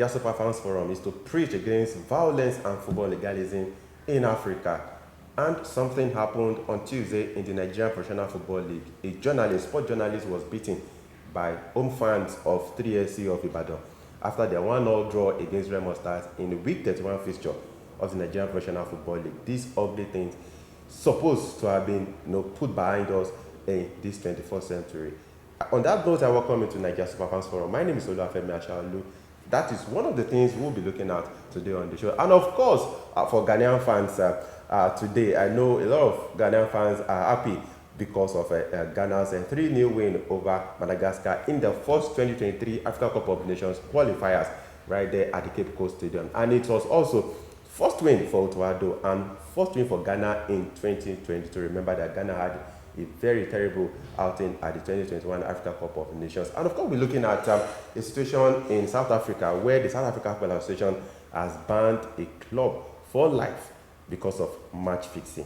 Nigeria Super Fans Forum is to preach against violence and football legalism in Africa. And something happened on Tuesday in the Nigerian Professional Football League. A journalist, sport journalist, was beaten by home fans of 3SC of Ibadan after their 1-0 draw against Remo Stars in the week 31 fixture of the Nigerian Professional Football League. These ugly things supposed to have been put behind us in this 21st century. On that note, I welcome you to Nigeria Super Fans Forum. My name is Afena-Gyan. That is one of the things we'll be looking at today on the show. And of course, for Ghanaian fans today, I know a lot of Ghanaian fans are happy because of Ghana's 3-0 win over Madagascar in the first 2023 Africa Cup of Nations qualifiers right there at the Cape Coast Stadium. And it was also first win for Otuado and first win for Ghana in 2022. Remember that Ghana had a very terrible outing at the 2021 Africa Cup of Nations. And of course, we're looking at a situation in South Africa where the South African Football Association has banned a club for life because of match fixing.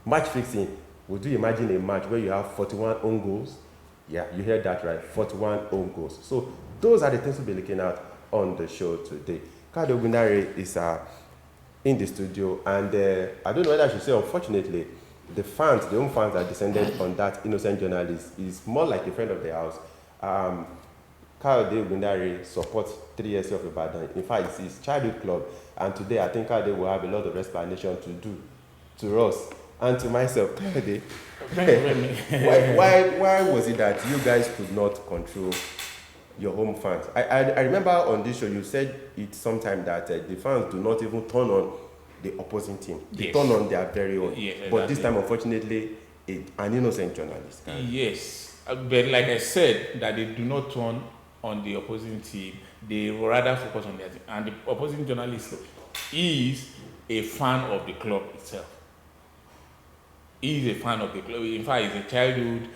Match fixing, would you imagine a match where you have 41 own goals? Yeah, you heard that right, 41 own goals. So those are the things we'll be looking at on the show today. Kade Ogunare is in the studio, and I don't know whether I should say, unfortunately, the home fans that descended on that innocent journalist is more like a friend of the house. Kade Ogunare supports 3SC of Ibadan. In fact, it's his childhood club, and today I think Kade will have a lot of explanation to do to us and to myself. Kade, why was it that you guys could not control your home fans? I remember on this show you said it sometime that the fans do not even turn on the opposing team. They turn on their very own. Yes, exactly. But this time, unfortunately, an innocent journalist. Yes, but like I said, that they do not turn on the opposing team. They rather focus on their team. And the opposing journalist is a fan of the club itself. He is a fan of the club. In fact, he's a childhood.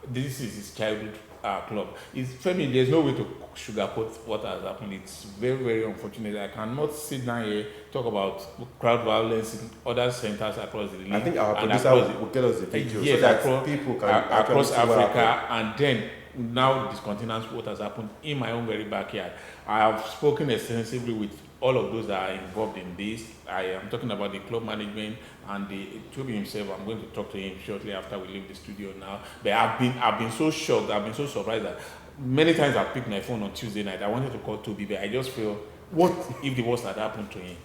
This is his childhood club. It's Femi. There's no way to sugarcoat what has happened. It's very, very unfortunate. I cannot sit down here talk about crowd violence in other centers across the league. I think our producer will get us the video yes, so that people can across Africa, and then now discontinuance what has happened in my own very backyard. I have spoken extensively with all of those that are involved in this. I am talking about the club management and the Toby himself. I'm going to talk to him shortly after we leave the studio now. But I've been so shocked, I've been so surprised that many times I picked my phone on Tuesday night. I wanted to call Toby, but I just feel, what if the worst had happened to him?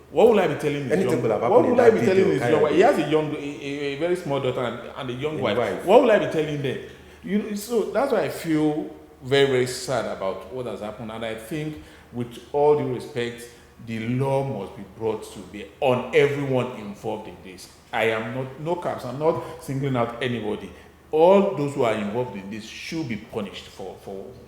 What will I be telling his young wife? What will I be telling his young wife? He has a very small daughter and a young wife. What will I be telling them? So that's why I feel very, very sad about what has happened. And I think, with all due respect, the law must be brought to bear on everyone involved in this. I am not, no caps, I'm not singling out anybody. All those who are involved in this should be punished for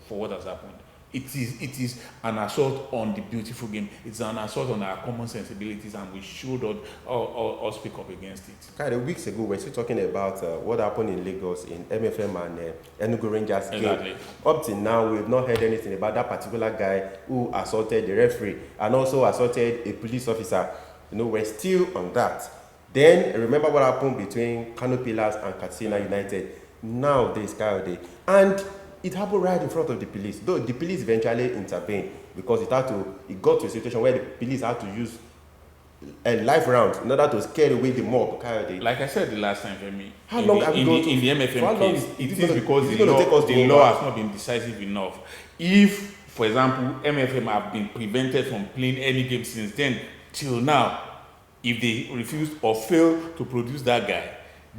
what has happened. It is an assault on the beautiful game. It's an assault on our common sensibilities, and we should all speak up against it. Kind of weeks ago, we're still talking about what happened in Lagos in MFM and Enugu Rangers game. Exactly. Up till now, we've not heard anything about that particular guy who assaulted the referee and also assaulted a police officer. We're still on that. Then remember what happened between Kano Pillars and Katsina United. Now there's Kayode, and it happened right in front of the police. Though the police eventually intervened because it got to a situation where the police had to use a live round in order to scare away the mob. Like I said the last time, Femi, how long have you gone to? In the MFM case, it is because the law has not been decisive enough. If, for example, MFM have been prevented from playing any game since then till now, if they refused or failed to produce that guy,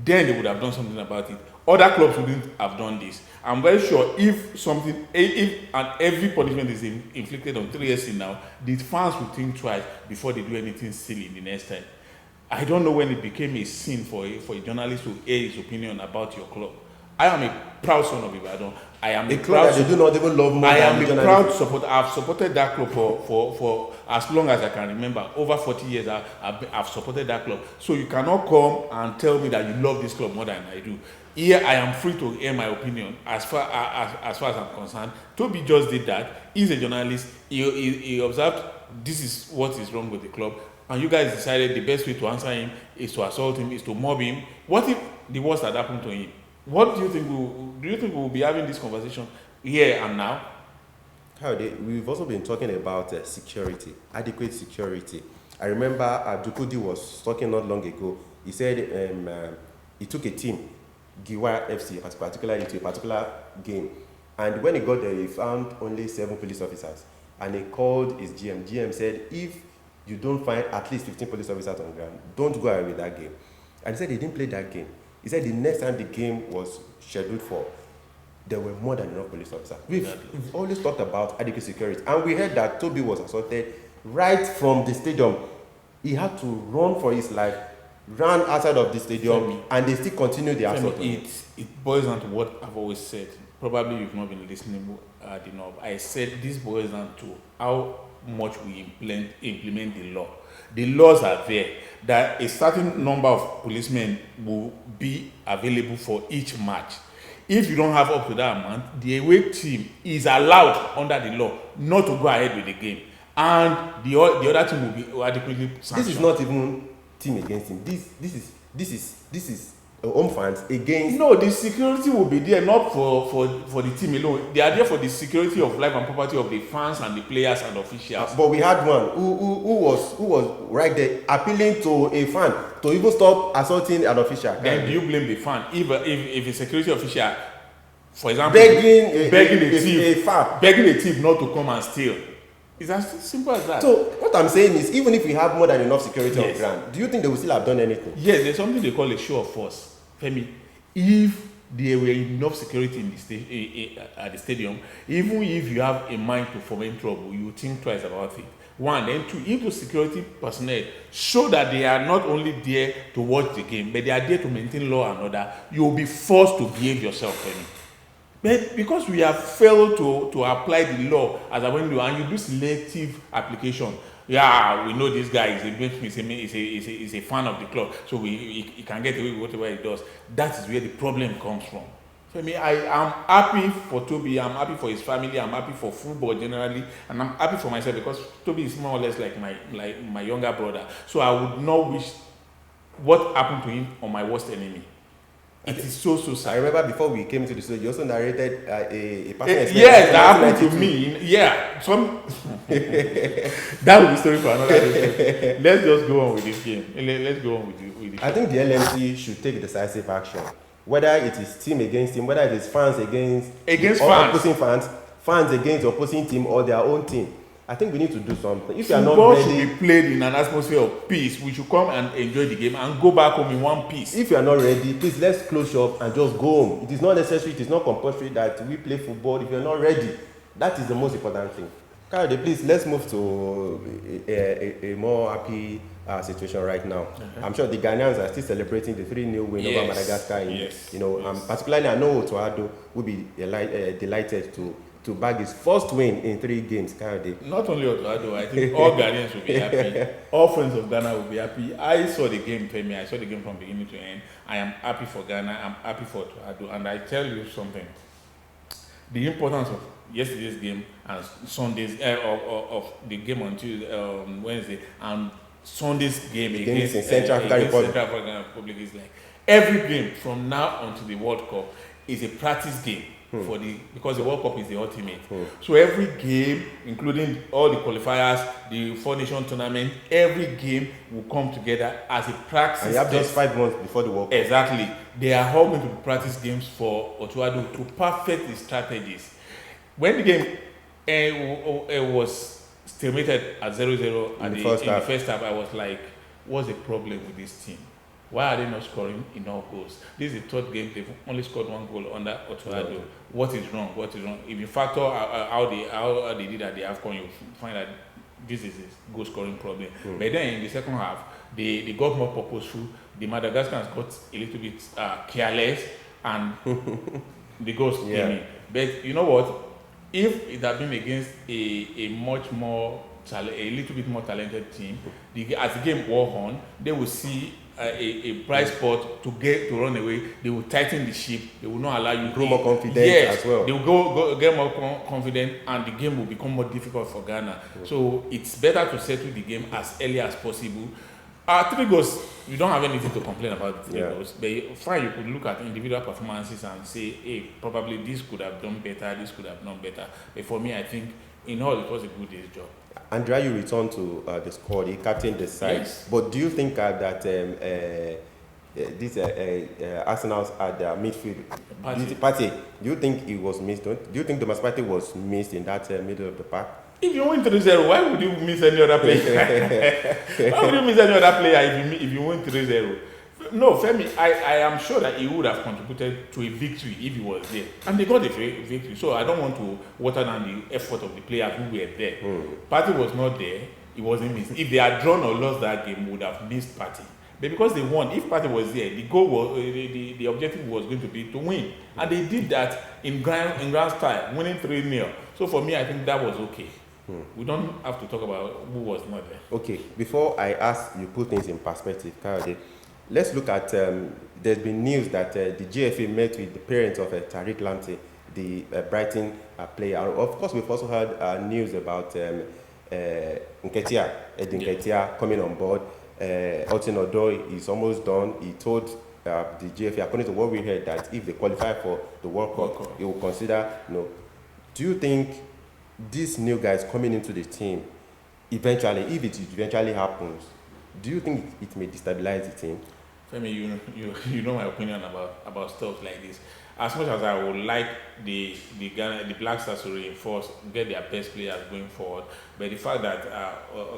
then they would have done something about it. Other clubs wouldn't have done this. I'm very sure if every punishment is inflicted on 3SC now, the fans will think twice before they do anything silly the next time. I don't know when it became a sin for a journalist to air his opinion about your club. I am a proud son of Ibadan. I am a proud that they do not even love more. I am a proud supporter. I've supported that club for as long as I can remember. Over 40 years, I've supported that club. So you cannot come and tell me that you love this club more than I do. Here I am free to air my opinion as far as I'm concerned. Toby just did that. He's a journalist. He observed this is what is wrong with the club, and you guys decided the best way to answer him is to assault him, is to mob him. What if the worst had happened to him? What do you think? Do you think we will be having this conversation here and now? We've also been talking about security, adequate security. I remember Dukudi was talking not long ago. He said he took a team, Giwa FC, particularly to a particular game. And when he got there, he found only 7 police officers. And he called his GM. GM said, if you don't find at least 15 police officers on ground, don't go ahead with that game. And he said he didn't play that game. He said the next time the game was scheduled for, there were more than enough police officers. We've always talked about adequate security. And we heard that Toby was assaulted right from the stadium. He had to run for his life, ran outside of the stadium, and they still continue the assault. It boils down to what I've always said. Probably you've not been listening enough. I said this boils down to how much we implement the law. The laws are there that a certain number of policemen will be available for each match. If you don't have up to that amount, the away team is allowed under the law not to go ahead with the game, and the other team will be adequately sanctioned. This is not even team against team. This is home fans against. No, the security will be there not for the team alone. They are there for the security of life and property of the fans and the players and officials. But we had one who was right there appealing to a fan to even stop assaulting an official. Then do you blame the fan if a security official, for example, begging a thief not to come and steal? It's as simple as that. So what I'm saying is, even if we have more than enough security on ground, do you think they will still have done anything? Yes, there's something they call a show of force. Femi, if there were enough security in at the stadium, even if you have a mind to foment trouble, you think twice about it. One, then two, if the security personnel show that they are not only there to watch the game, but they are there to maintain law and order, you will be forced to behave yourself, Femi. But because we have failed to apply the law as a when and you do selective application, we know this guy is a fan of the club, so he can get away with whatever he does. That is where the problem comes from. For me, I am happy for Toby, I'm happy for his family, I'm happy for football generally, and I'm happy for myself because Toby is more or less like my younger brother. So I would not wish what happened to him on my worst enemy. It is so sad. I remember before we came into the studio, you also narrated a personal experience. Yes, that happened to me. Yeah, that will be story for another day. Let's just go on with this game. Let's go on with it. I think the LMC should take decisive action. Whether it is team against team, whether it is fans against fans, opposing fans against the opposing team or their own team. I think we need to do something. If you are not ready, football should be played in an atmosphere of peace. We should come and enjoy the game and go back home in one piece. If you are not ready, please let's close shop and just go home. It is not necessary, it is not compulsory that we play football. If you are not ready, that is the most important thing. Kayode, please let's move to a more happy situation right now. I'm sure the Ghanaians are still celebrating the 3-0 win over Madagascar. Particularly I know Otuado will be delighted to bag his first win in 3 games. Not only Otuado, I think all Ghanaians will be happy. All friends of Ghana will be happy. I saw the game, Femi. I saw the game from beginning to end. I am happy for Ghana. I'm happy for Otuado. And I tell you something. The importance of yesterday's game and Sunday's of the game on Tuesday, Wednesday, and Sunday's game against Central African Republic is like every game from now until the World Cup is a practice game. Because the World Cup is the ultimate. So every game, including all the qualifiers, the 4-nation tournament, every game will come together as a practice. And you have just 5 months before the World Cup. Exactly. They are all going to be practice games for Otuado to perfect the strategies. When the game was stalemated at 0-0 in the first half, I was like, what's the problem with this team? Why are they not scoring enough goals? This is the 3rd game they've only scored 1 goal under Otuado. Yeah. What is wrong? If you factor how they did at the Afcon, you find that this is a goal scoring problem. But then in the second half, they got more purposeful. The Madagascans got a little bit careless, and the goals came in. But you know what? If it had been against a little bit more talented team, as the game wore on, they will see a bright spot to run away. They will tighten the ship. They will not allow you. Grow more confidence as well. They will go get more confident, and the game will become more difficult for Ghana. So it's better to settle the game as early as possible. 3 goals, you don't have anything to complain about the 3 goals. But fine, you could look at individual performances and say, hey, probably this could have done better, this could have done better. But for me, I think in all, it was a good day's job. Andrea, you returned to the squad, he captained the side. Yes. But do you think that this Arsenal's at their midfield party, do you think it was missed? Do you think Thomas Partey was missed in that middle of the pack? If you win 3-0, why would you miss any other player? Why would you miss any other player if you win 3-0? No, Femi, I am sure that he would have contributed to a victory if he was there. And they got a victory. So I don't want to water down the effort of the players who were there. Partey was not there. He wasn't missed. If they had drawn or lost that game, we would have missed Partey. But because they won, if Partey was there, the goal was the objective was going to be to win. And they did that in grand style, winning 3-0. So for me, I think that was okay. We don't have to talk about who was not there. Okay, before I ask you put things in perspective, Kayode, let's look at, there's been news that the GFA met with the parents of Tariq Lamptey, the Brighton player. Of course, we've also heard news about Nketiah coming on board. Otin Odoi is almost done. He told the GFA, according to what we heard, that if they qualify for the World Cup, he will consider, do you think these new guys coming into the team, eventually, if it eventually happens, do you think it may destabilize the team? Femi, you know my opinion about stuff like this. As much as I would like the Black Stars to reinforce, get their best players going forward, but the fact that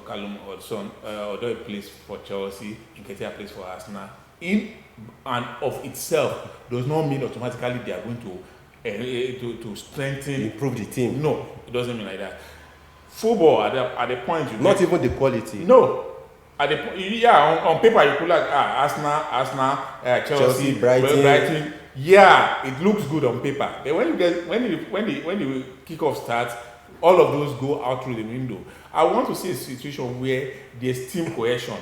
Callum Odoi plays for Chelsea, Nketiah plays for Arsenal, in and of itself does not mean automatically they are going to strengthen, improve the team. No, it doesn't mean like that. Football at the point you not get, even the quality. No. On paper you could like Arsenal, Chelsea, Brighton. Yeah, it looks good on paper. But when the kickoff starts, all of those go out through the window. I want to see a situation where there's team cohesion.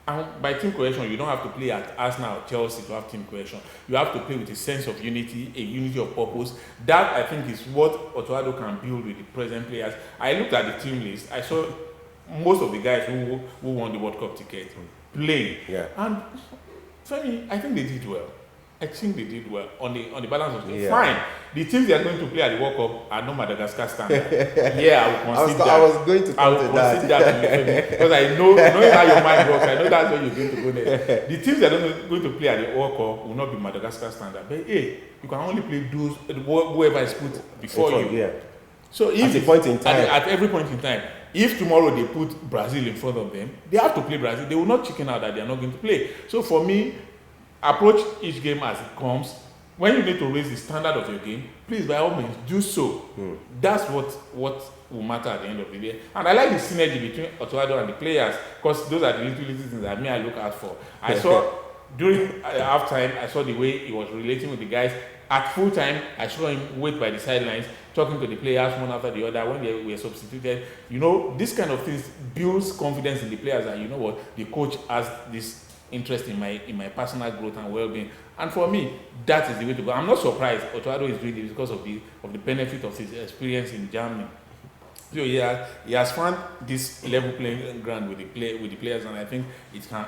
And by team cohesion, you don't have to play at Arsenal or Chelsea to have team cohesion. You have to play with a sense of unity, a unity of purpose. That, I think, is what Otoado can build with the present players. I looked at the team list. I saw most of the guys who won the World Cup ticket playing. Yeah. And for me, I think they did well. I think they did well on the balance of things. Yeah. Fine. The teams they are going to play at the World Cup are no Madagascar standard. Yeah, I will concede that. I was going to come to that. Because I know how your mind works. I know that's where you're going to go next. The teams that are going to play at the World Cup will not be Madagascar standard. But hey, you can only play those whoever is put before you. Yeah. So if at a point in time, at every point in time, if tomorrow they put Brazil in front of them, they have to play Brazil. They will not chicken out that they are not going to play. So for me, approach each game as it comes. When you need to raise the standard of your game, please by all means do so. That's what will matter at the end of the day. And I like the synergy between Otoado and the players, because those are the little things that I look out for. I saw during halftime, I saw the way he was relating with the guys. At full time, I saw him wait by the sidelines, talking to the players one after the other when they were substituted. This kind of things builds confidence in the players that, you know what, the coach has this interest in my personal growth and well-being. And for me, that is the way to go. I'm not surprised Otoado is doing this because of the benefit of his experience in Germany. So he has found this level playing ground with the players, and I think it can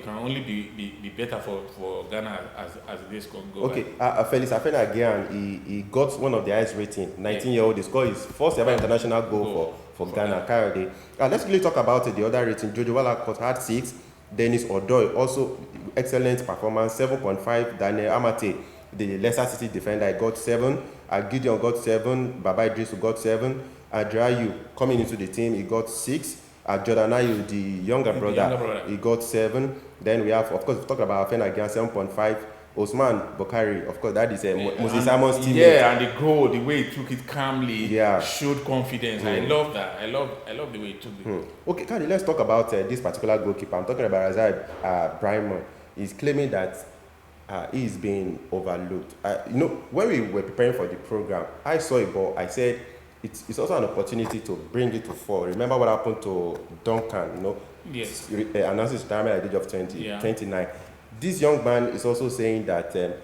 only be better for Ghana as the days go. Okay, Felix Afena-Gyan, he got one of the highest rating. 19-year-old, he scored his first ever international goal for Ghana. Kayode. Let's really talk about the other rating. Jojo Walcott had 6. Dennis Odoi, also excellent performance, 7.5. Daniel Amate, the Leicester City defender, got 7. Gideon got 7. Baba Idris got 7. Adrayu coming into the team, he got 6. Jordan Ayew, the younger brother, he got 7. Then we have, of course, we talked about Afena-Gyan, 7.5. Osman Bukari, of course, that is Moses Simon's teammate. Yeah, and the goal, the way he took it calmly, showed confidence. I love that. I love the way he took it. Okay, Kadi, let's talk about this particular goalkeeper. I'm talking about Razak Brahman. He's claiming that he's being overlooked. When we were preparing for the program, I saw a ball. I said it's also an opportunity to bring it to fore. Remember what happened to Duncan? Yes. He announced his retirement at the age of 29. This young man is also saying that, though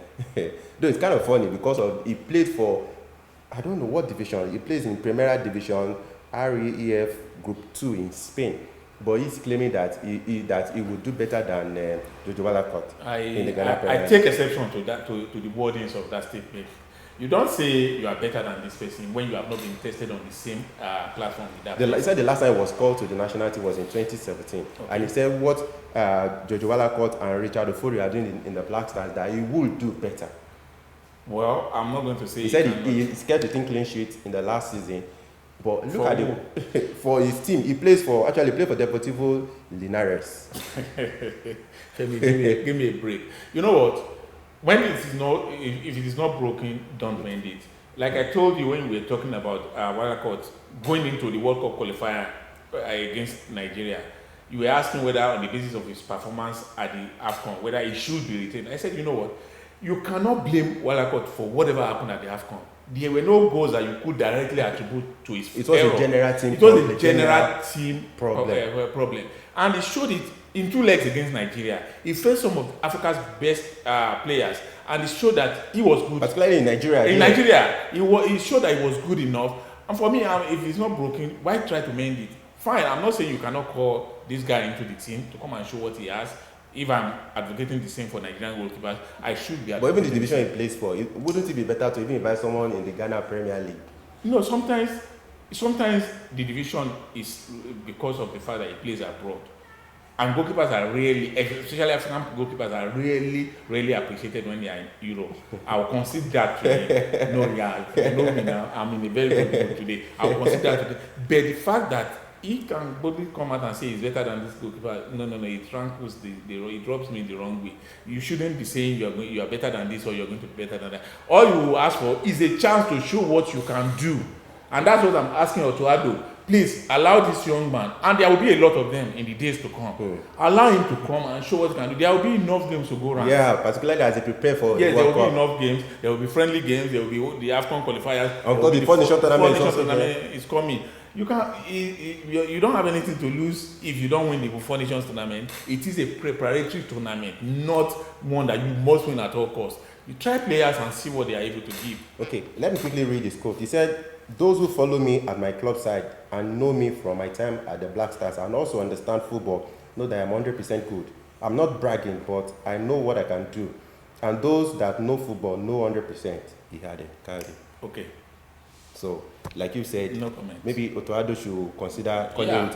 it's kind of funny because he played for, I don't know what division, he plays in Primera Division, REF Group 2 in Spain, but he's claiming that he would do better than Jojo Walcott in the Ghana Premier League. I take exception to that, to the wordings of that statement. You don't say you are better than this person when you have not been tested on the same platform with that He said the last time he was called to the national team was in 2017. Okay. And he said what George Wallacott and Richard Ofori are doing in the Black Stars, that he would do better. Well, I'm not going to say. He said he's kept the team clean sheet in the last season. But look at it. For his team, he played for Deportivo Linares. Give me a break. You know what? When it is not, if it is not broken, don't mend it. Like I told you when we were talking about Wallacott going into the World Cup qualifier against Nigeria, you were asking whether on the basis of his performance at the Afcon, whether he should be retained. I said, you know what? You cannot blame Wallacott for whatever happened at the Afcon. There were no goals that you could directly attribute to his error. A general team problem. And he showed it in 2 legs against Nigeria. He faced some of Africa's best players, and he showed that he was good. Particularly in Nigeria. He showed that he was good enough. And for me, if it's not broken, why try to mend it? Fine, I'm not saying you cannot call this guy into the team to come and show what he has. If I'm advocating the same for Nigerian goalkeepers, I should be. But even the division he plays for, wouldn't it be better to even invite someone in the Ghana Premier League? No, sometimes the division is because of the fact that he plays abroad. And goalkeepers are really, especially African goalkeepers, are really appreciated when they are in Europe. I will consider that today. No, yeah, you know me now. I'm in a very good mood today. I will consider that today. But the fact that he can boldly come out and say he's better than this goalkeeper, no, it rankles it drops me the wrong way. You shouldn't be saying you are better than this or you're going to be better than that. All you will ask for is a chance to show what you can do. And that's what I'm asking Otuado. Please allow this young man, and there will be a lot of them in the days to come. Allow him to come and show what he can do. There will be enough games to go around. Yeah, particularly as they prepare for the World Cup. There will be enough games. There will be friendly games. There will be the Afcon qualifiers. The Four Nations tournament is coming. You don't have anything to lose if you don't win the Four Nations tournament. It is a preparatory tournament, not one that you must win at all costs. You try players and see what they are able to give. Okay, let me quickly read this quote. He said, "Those who follow me at my club side and know me from my time at the Black Stars and also understand football know that I'm 100% good. I'm not bragging, but I know what I can do. And those that know football know 100%. He had it. Okay. So, like you said, no comment. Maybe Otuado should consider calling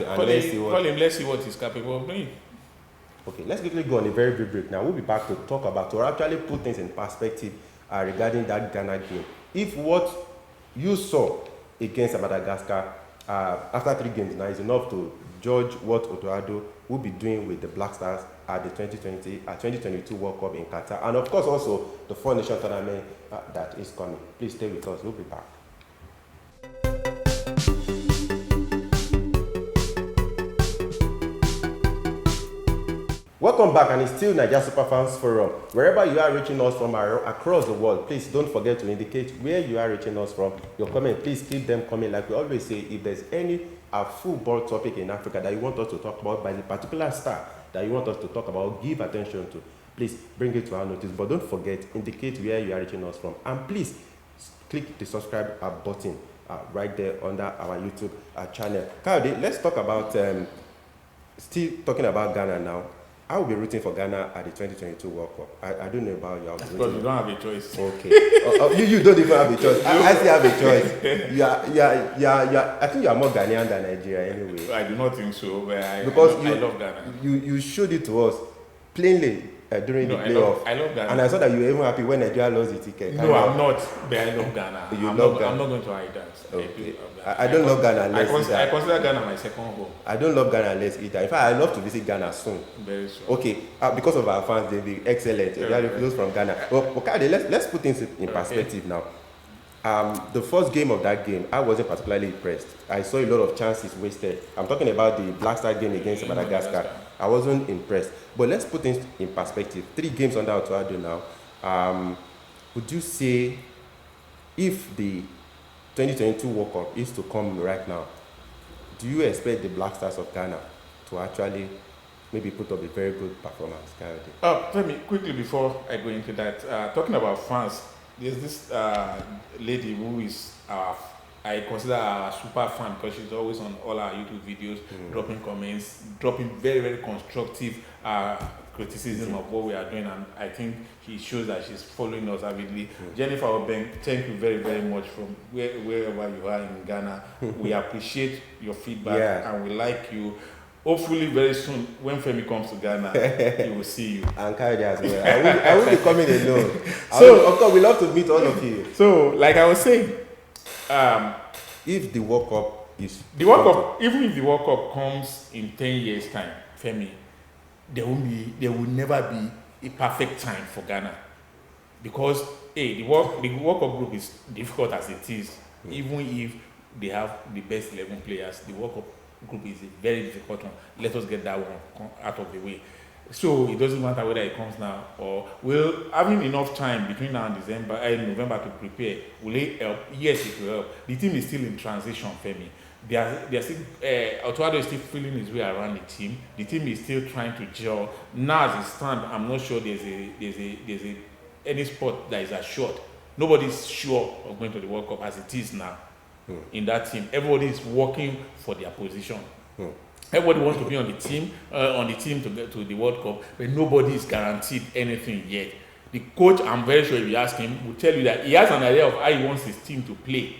him let's see what he's capable of doing. Okay, let's quickly go on a very brief break. Now we'll be back to talk about, to actually put things in perspective regarding that Ghana game. If what you saw against Madagascar after 3 games now is enough to judge what Otuado will be doing with the Black Stars at the 2022 World Cup in Qatar, and of course also the Four Nations tournament that is coming. Please stay with us. We'll be back. Welcome back, and it's still Nigeria Superfans Forum. Wherever you are reaching us from across the world, please don't forget to indicate where you are reaching us from. Your comment, please keep them coming. Like we always say, if there's any football topic in Africa that you want us to talk about, by the particular star that you want us to talk about, give attention to, please bring it to our notice. But don't forget, indicate where you are reaching us from. And please click the subscribe button right there under our YouTube channel. Kayode, let's talk about, still talking about Ghana now. I will be rooting for Ghana at the 2022 World Cup. I don't know about you. Because you don't have a choice. Okay. You don't even have a choice. I still have a choice. I think you are more Ghanaian than Nigeria anyway. I do not think so. But I love Ghana. You showed it to us plainly during the playoff. I love Ghana. And I saw that you were even happy when Nigeria lost the ticket. No, I'm not. But I love Ghana. I'm not going to hide that. Okay. I don't love Ghana less either. I consider Ghana my second home. I don't love Ghana less either. In fact, I love to visit Ghana soon. Very soon. Okay, because of our fans, they'll be excellent. Those from Ghana. Well, okay, let's put things in perspective now. The first game of that game, I wasn't particularly impressed. I saw a lot of chances wasted. I'm talking about the Black Star game against Madagascar. I wasn't impressed. But let's put things in perspective. 3 games under Otuado now. Would you say if the 2022 World Cup is to come right now, do you expect the Black Stars of Ghana to actually maybe put up a very good performance? Tell me quickly before I go into that. Talking about fans, there's this lady who is our I consider her a super fan because she's always on all our YouTube videos, dropping comments, dropping very, very constructive criticism of what we are doing, and I think it shows that she's following us avidly. Jennifer Obeng, thank you very, very much from wherever you are in Ghana. We appreciate your feedback and we like you. Hopefully, very soon, when Femi comes to Ghana, he will see you. And Kayode as well. I will be coming alone. So, of course, we love to meet all of you. So, like I was saying, if the World Cup is even if the World Cup comes in 10 years' time, Femi, there will never be a perfect time for Ghana, because the World Cup group is difficult as it is. Even if they have the best 11 players, the World Cup group is a very difficult one. Let us get that one out of the way. So it doesn't matter whether it comes now or having enough time between now and November to prepare. Will it help? Yes, it will help. The team is still in transition, Femi. They are still Otuado is still feeling his way around the team. The team is still trying to gel. Now as it stands, I'm not sure there's any spot that is assured. Nobody's sure of going to the World Cup as it is now. In that team, everybody is working for their position. Everybody wants to be on the team to get to the World Cup, but nobody is guaranteed anything yet. The coach, I'm very sure if you ask him, will tell you that he has an idea of how he wants his team to play,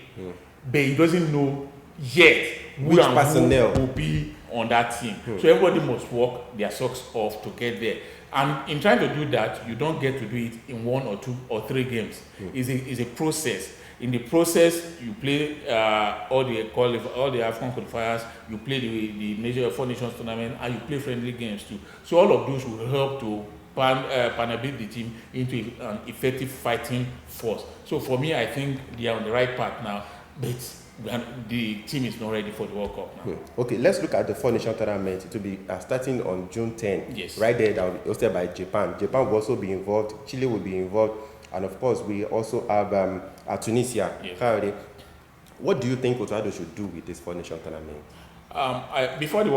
but he doesn't know yet which personnel will be on that team. So everybody must work their socks off to get there. And in trying to do that, you don't get to do it in 1 or 2 or 3 games. It's a process. In the process, you play all the Afcon qualifiers, you play the major 4 nations tournament, and you play friendly games too. So all of those will help to panabit the team into an effective fighting force. So for me, I think they are on the right path now, but the team is not ready for the World Cup now. Okay, let's look at the 4 nation tournament. It will be starting on June 10. Yes. Right there, that will be hosted by Japan. Japan will also be involved. Chile will be involved. And of course, we also have Tunisia. Yes. What do you think Otuado should do with this 4 nation tournament? Before then,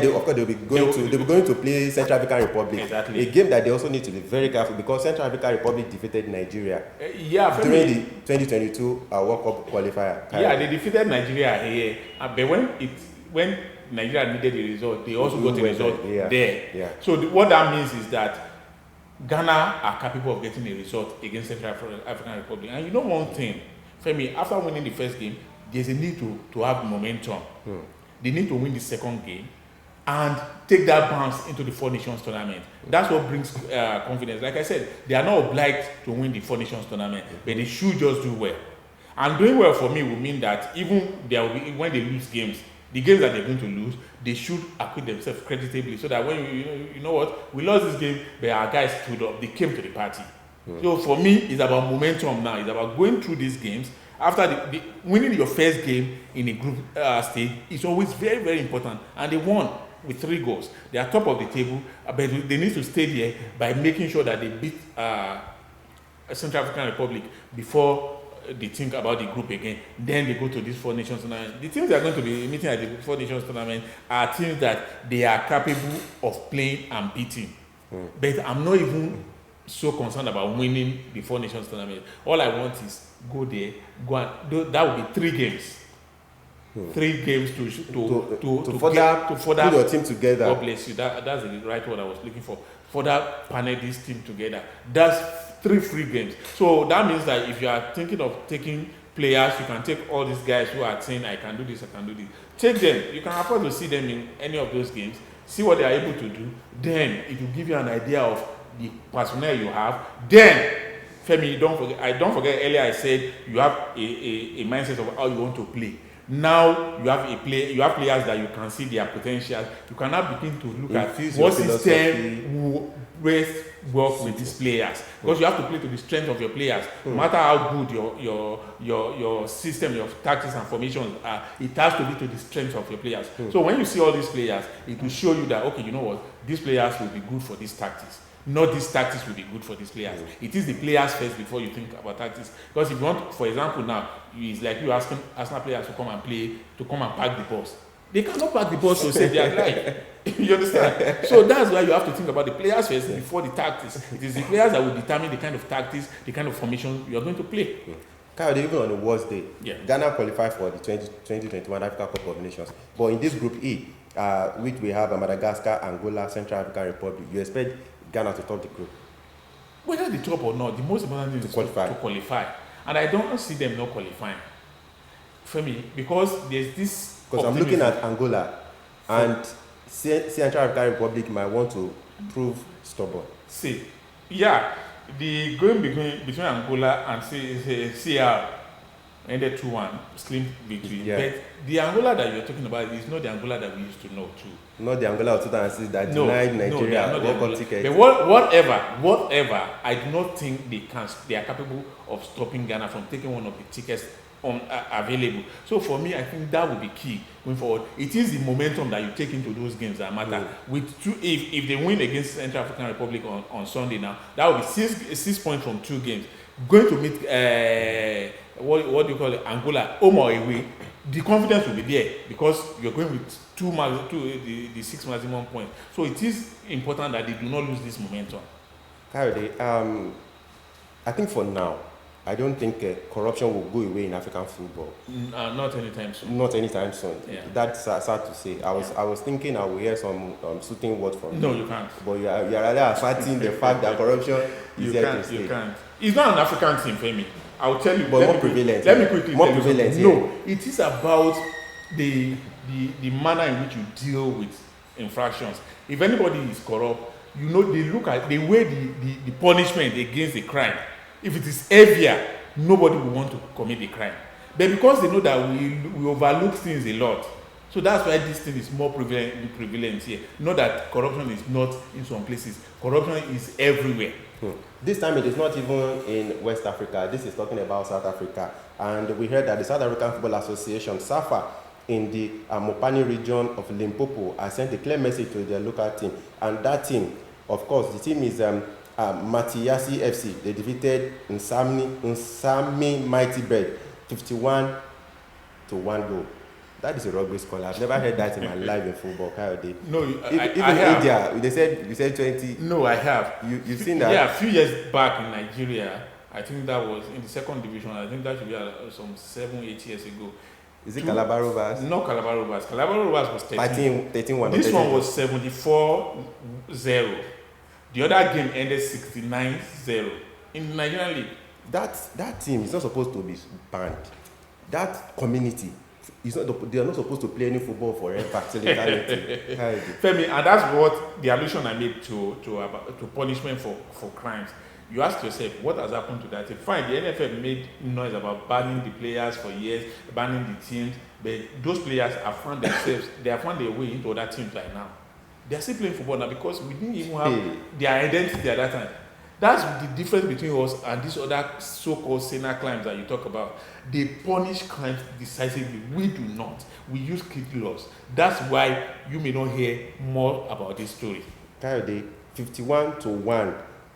of course, they'll be going to play Central African Republic. Exactly. A game that they also need to be very careful, because Central African Republic defeated Nigeria during the 2022 World Cup qualifier. They defeated Nigeria here, but when Nigeria needed a result, they also got a result there. Yeah. So what that means is that Ghana are capable of getting a result against Central African Republic. And you know one thing, Femi, after winning the first game, there's a need to have momentum. They need to win the second game and take that bounce into the 4 nations tournament. That's what brings confidence. Like I said, they are not obliged to win the 4 nations tournament, but they should just do well. And doing well for me will mean that even when they lose games, the games that they're going to lose, they should acquit themselves creditably, so that when you know what, we lost this game, but our guys stood up, they came to the party. So for me, it's about momentum now. It's about going through these games. After winning your first game in a group stage is always very, very important. And they won with 3 goals. They are top of the table, but they need to stay there by making sure that they beat Central African Republic before they think about the group again. Then they go to this 4 nations tournament. The teams they are going to be meeting at the 4 nations tournament are teams that they are capable of playing and beating. But I'm not even so concerned about winning the 4 nations tournament. All I want is go there, that would be 3 games. 3 games to further put your team together. God bless you. That's the right word I was looking for. Further panel this team together. That's 3 free games. So that means that if you are thinking of taking players, you can take all these guys who are saying, I can do this, I can do this. Take them. You can afford to see them in any of those games. See what they are able to do. Then it will give you an idea of the personnel you have. Then, Femi, don't forget earlier I said you have a mindset of how you want to play. Now you have players that you can see their potential. You can now begin to look at what system will best work with these players, because you have to play to the strength of your players. No matter how good your system, your tactics and formations are, it has to be to the strength of your players. So when you see all these players, it will show you that, okay, you know what, these players will be good for these tactics. Not these tactics will be good for these players. It is the players first before you think about tactics. Because if you want, for example, now it's like you asking Arsenal players to come and play, to come and pack the bus. They cannot pack the bus to save their life. You understand? So that's why you have to think about the players first before the tactics. It is the players that will determine the kind of tactics, the kind of formation you are going to play. Even on the worst day, Yeah. Ghana qualified for the 2021 Africa Cup of Nations. But in this Group E, which we have Madagascar, Angola, Central African Republic, you expect Ghana to top the group? Whether the top or not, the most important thing is to qualify. And I don't see them not qualifying. For me, because there's this. Because I'm looking at Angola, and Central African Republic might want to prove stubborn. See, yeah, the going between Angola and CR ended 2-1, slim victory. Yeah. But the Angola that you're talking about is not the Angola that we used to know too. Not the Angola of 2006 that denied Nigeria World Cup tickets. But whatever, I do not think they are capable of stopping Ghana from taking one of the tickets available. So for me, I think that will be key going forward. It is the momentum that you take into those games that matter. With if they win against Central African Republic on Sunday now, that will be 6 points from 2 games. Going to meet what do you call it, Angola, home or away, the confidence will be there because you're going with the 6 maximum points. So it is important that they do not lose this momentum. Kayode, I think for now, I don't think corruption will go away in African football. Not anytime soon. Not anytime soon. Yeah. That's sad to say. I was thinking I will hear some soothing words from No, you. you can't. But you are rather asserting the fact that corruption is here to stay. You can't. It's not an African team, Femi. I will tell you. But more prevalent. Let me quickly more tell you prevalent. something. No, it is about the manner in which you deal with infractions. If anybody is corrupt, you know they look at the way the punishment against the crime. If it is heavier, nobody will want to commit the crime. But because they know that we overlook things a lot, so that's why this thing is more prevalent here. Not that corruption is not in some places. Corruption is everywhere. This time it is not even in West Africa. This is talking about South Africa. And we heard that the South African Football Association, SAFA, in the Mopani region of Limpopo, has sent a clear message to their local team. And that team, of course, the team is Matiasi FC. They defeated Nsami Mighty Bird 51-1 goal. That is a rugby score. I've never heard that in my life in football. No, even India, they said 20. No, I have. You've seen that? Yeah, a few years back in Nigeria, I think that was in the second division. I think that should be some 7-8 years ago. Is it Calabar Rovers? No, Calabar Rovers. Calabar Rovers was 13-1. This 13-1. one was 74-0. The other game ended 69-0 in the Nigerian league. That team is not supposed to be banned. That community is not. They are not supposed to play any football for facility. Femi, and that's what the allusion I made to punishment for crimes. You ask yourself, what has happened to that? Fine, the NFL made noise about banning the players for years, banning the teams, but those players have found themselves, they have found their way into other teams right now. They are still playing football now because we didn't even have their identity at that time. That's the difference between us and these other so-called senior crimes that you talk about. They punish crimes decisively. We do not. We use kid laws. That's why you may not hear more about this story. Kayode, 51-1.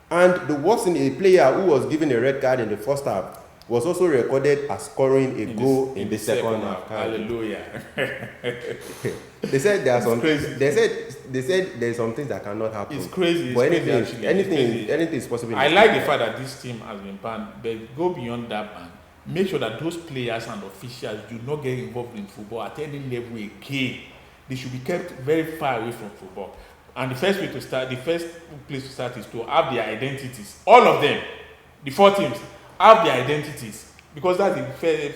And the worst thing, a player who was given a red card in the first half was also recorded as scoring a goal in the second half. Hallelujah. They said there are some things. They said there are some things that cannot happen. It's crazy. But anything is possible. I like the fact that this team has been banned, but go beyond that ban. Make sure that those players and officials do not get involved in football at any level again. They should be kept very far away from football. And the first place to start is to have their identities. All of them, the 4 teams, have their identities. Because that's the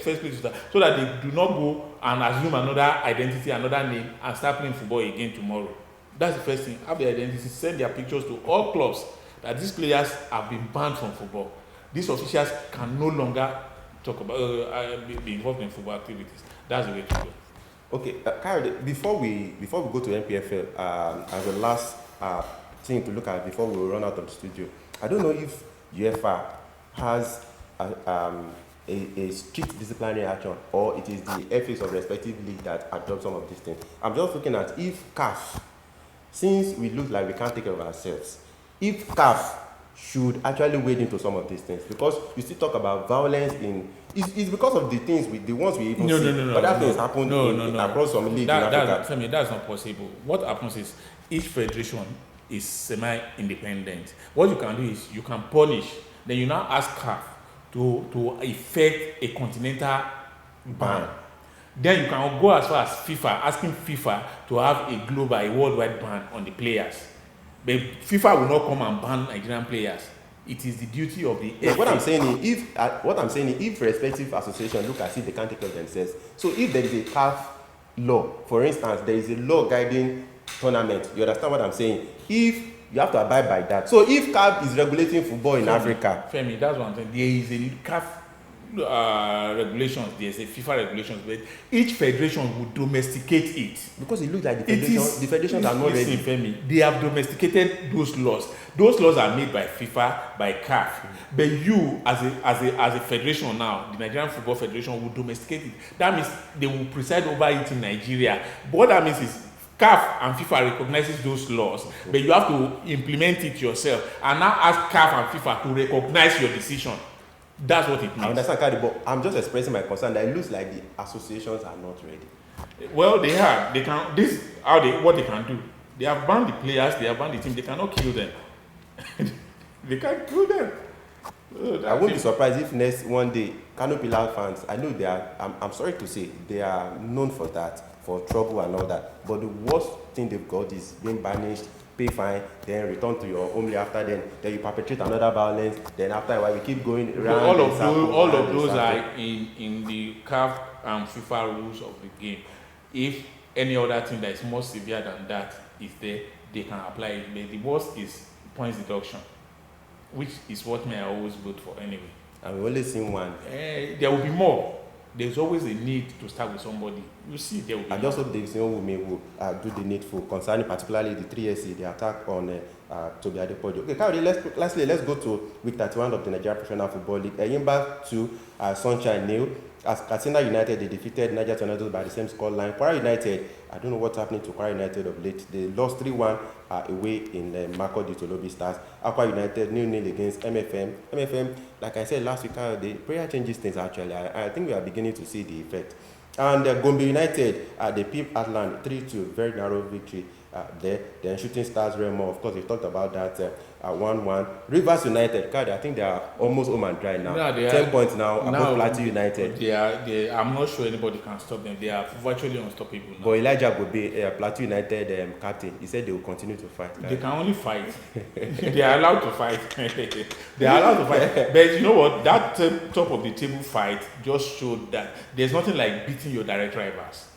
first place to start. So that they do not go and assume another identity, another name, and start playing football again tomorrow. That's the first thing. Have their identities, send their pictures to all clubs that these players have been banned from football. These officials can no longer talk about be involved in football activities. That's the way to go. Okay, Kayode, before we go to MPFL, as a last thing to look at before we run out of the studio, I don't know if UEFA has a strict disciplinary action, or it is the FAs of respective league that adopt some of these things. I'm just looking at if CAF, since we look like we can't take care of ourselves, if CAF should actually wade into some of these things, because you still talk about violence in. It's because of the things the ones we even see. But that things happen across some leagues in Africa. Femi, that's not possible. What happens is each federation is semi-independent. What you can do is you can punish. Then you now ask CAF to effect a continental ban. Then you can go as far as FIFA, asking FIFA to have a global, a worldwide ban on the players. But FIFA will not come and ban Nigerian players. It is the duty of the FA. What I'm saying is, if respective associations look as if they can't take care of themselves. So if there is a CAF law, for instance, there is a law guiding tournament. You understand what I'm saying? If you have to abide by that. So if CAF is regulating football in Africa, Femi, that's what I'm saying. There is a CAF regulations, there's a FIFA regulations, but each federation would domesticate it. Because it looks like the federations are not ready. Femi, they have domesticated those laws. Those laws are made by FIFA, by CAF. But you, as a federation now, the Nigerian Football Federation will domesticate it. That means they will preside over it in Nigeria. But what that means is CAF and FIFA recognizes those laws, but you have to implement it yourself and now ask CAF and FIFA to recognize your decision. That's what it means. I understand, Kadi, but I'm just expressing my concern that it looks like the associations are not ready. Well, they are. They can. What they can do. They have banned the players. They have banned the team. They cannot kill them. They can't kill them. I won't be surprised if one day Kano Pillar fans, I know they are. I'm sorry to say they are known for that, for trouble and all that. But the worst thing they've got is being banished, pay fine, then return to your home after, then you perpetrate another violence, then after a while we keep going around. All of those are in the CAF and FIFA rules of the game. If any other thing that is more severe than that is there, they can apply it. But the worst is points deduction, which is what I always vote for anyway. And we've only seen one. There will be more. There's always a need to start with somebody. You see, there will be. I just hope the same will do the needful concerning particularly the 3SC, the attack on Toby Adepoju. Okay, Kyle, let's go to week 31 of the Nigerian Professional Football League. Enyimba 2, Sunshine 0. As Katsina United, they defeated Niger Tornadoes by the same scoreline. Kwara United, I don't know what's happening to Kwara United of late. They lost 3-1 away in Makurdi to Lobby Stars. Aqua United 0-0 against MFM. MFM, like I said last week, the prayer changes things actually. I think we are beginning to see the effect. And Gombe United, they beat Atlant 3-2, very narrow victory there. Then Shooting Stars Remo, of course, we talked about that 1-1. Rivers United, God, I think they are almost home and dry now. No, 10 points now above Plateau United. I'm not sure anybody can stop them. They are virtually unstoppable now. But Elijah Gobe, Plateau United captain, he said they will continue to fight. They can only fight. They are allowed to fight. They are allowed to fight. But you know what? That top of the table fight just showed that there's nothing like beating your direct rivals.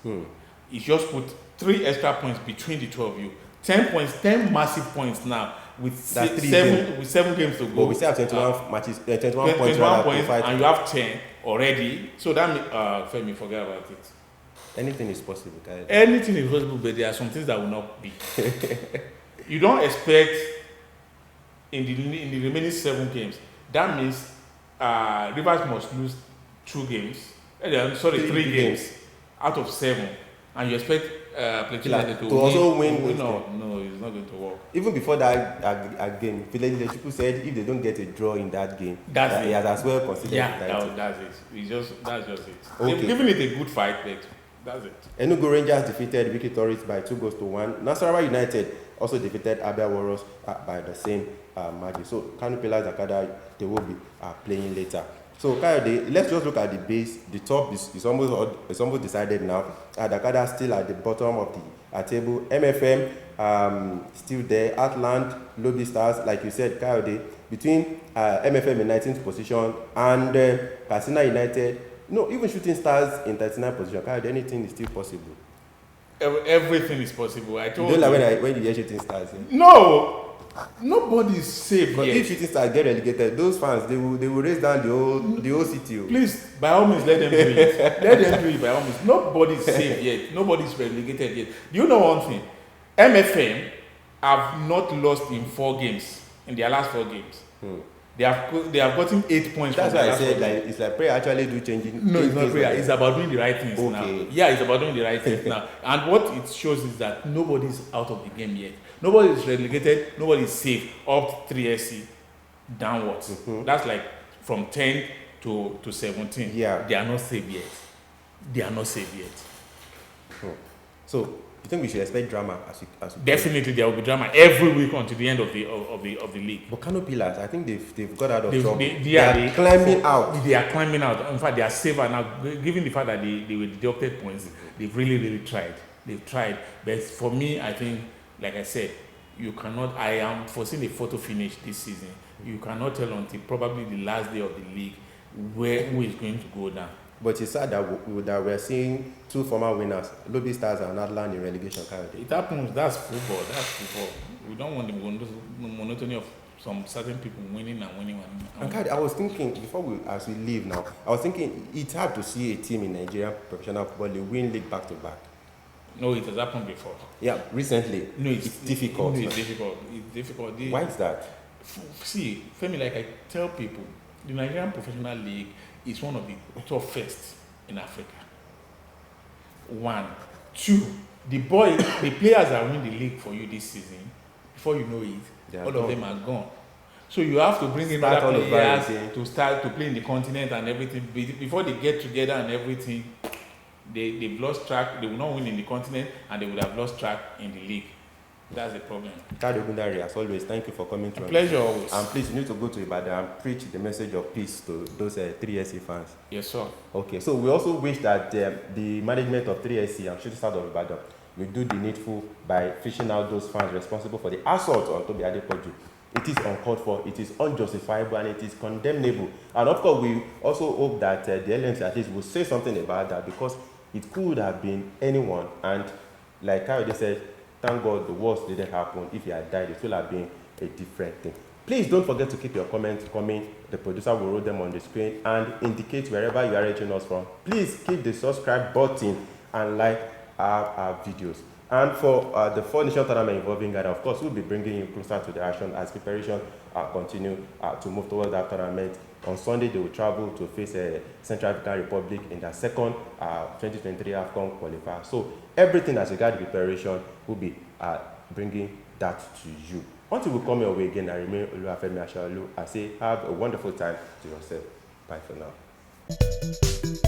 It just put 3 extra points between the two of you. 10 points, 10 massive points now with 7 games to go. But we still have 21 matches, 21 points, and you have 10 already. So that means, Femi, forget about it. Anything is possible, guys. Anything is possible, but there are some things that will not be. You don't expect in the remaining 7 games. That means Rivers must lose 3 games out of 7, and you expect Plateau United to also win. No, it's not going to work. Even before that game, Felix people said if they don't get a draw in that game, he has as well considered. That's it. That's just it. Okay. They've given it a good fight, but that's it. Enugu Rangers defeated Wiki Tourists by 2-1. Nasarawa United also defeated Abia Warriors by the same margin. So Kano Pillars Akada, they will be playing later. So Kayode, let's just look at the base. The top is almost decided now. Dakada still at the bottom of the table. MFM still there. Atlant, Lobby Stars, like you said, Kayode, between MFM in 19th position and Katsina United. No, even Shooting Stars in 39th position. Kayode, anything is still possible. Everything is possible. I told you. Don't like when you hear Shooting Stars. No. Nobody is safe yet. If Shooting Stars get relegated, those fans they will raise down the whole city. Please, by all means, let them do it. Let them do it by all means. Nobody is safe yet. Nobody is relegated yet. Do you know one thing? MFM have not lost in 4 games in their last 4 games. They have gotten 8 points. That's why I said it's like prayer actually do changing. No, it's not prayer. It's about doing the right things now. Yeah, it's about doing the right things now. And what it shows is that nobody is out of the game yet. Nobody is relegated. Nobody is safe up 3SC downwards. That's like from 10 to 17. Yeah, they are not safe yet. So you think we should expect drama as we Definitely, there will be drama every week until the end of the league. But Kano Pillars, I think they've got out of trouble. They are climbing out. They are climbing out. In fact, they are safer now. Given the fact that they were deducted points, they've really tried. They've tried. But for me, I think, like I said, you cannot. I am foreseeing a photo finish this season. You cannot tell until probably the last day of the league who is going to go down. But it's sad that we're seeing two former winners, Lobby Stars and Atlant, in relegation currently. It happens. That's football. We don't want the monotony of some certain people winning. And I was thinking, as we leave now, I was thinking it's hard to see a team in Nigerian professional football win league back to back. No, it has happened before. Yeah, recently. No, it's difficult. No, it's difficult. It's difficult. Why is that? See, Femi, like I tell people, the Nigerian Professional League is one of the toughest in Africa. 1, 2, the players that win the league for you this season, before you know it, all of them are gone. So you have to bring in other players to start to play in the continent and everything. Before they get together and everything, they've lost track. They will not win in the continent, and they would have lost track in the league. That's the problem. As always, thank you for coming to us. Pleasure always. And please, you need to go to Ibadan and preach the message of peace to those 3SC fans. Yes, sir. Okay, so we also wish that the management of 3SC and Shooting Stars of Ibadan will do the needful by fishing out those fans responsible for the assault on Tobi Adepoju. It is uncalled for, it is unjustifiable, and it is condemnable. And of course, we also hope that the LMC at least will say something about that, because it could have been anyone. And like I already said, thank God the worst didn't happen. If he had died, it would have been a different thing. Please don't forget to keep your comments coming. The producer will roll them on the screen and indicate wherever you are reaching us from. Please keep the subscribe button and like our videos. And for the 4 Nation tournament involving Ghana, of course, we'll be bringing you closer to the action as preparation continue to move towards that tournament. On Sunday, they will travel to face Central African Republic in their second 2023 Afcon qualifier. So everything as regards preparation will be bringing that to you. Until we come your way again, I remain Oluwafemi Ashaolu. I say have a wonderful time to yourself. Bye for now.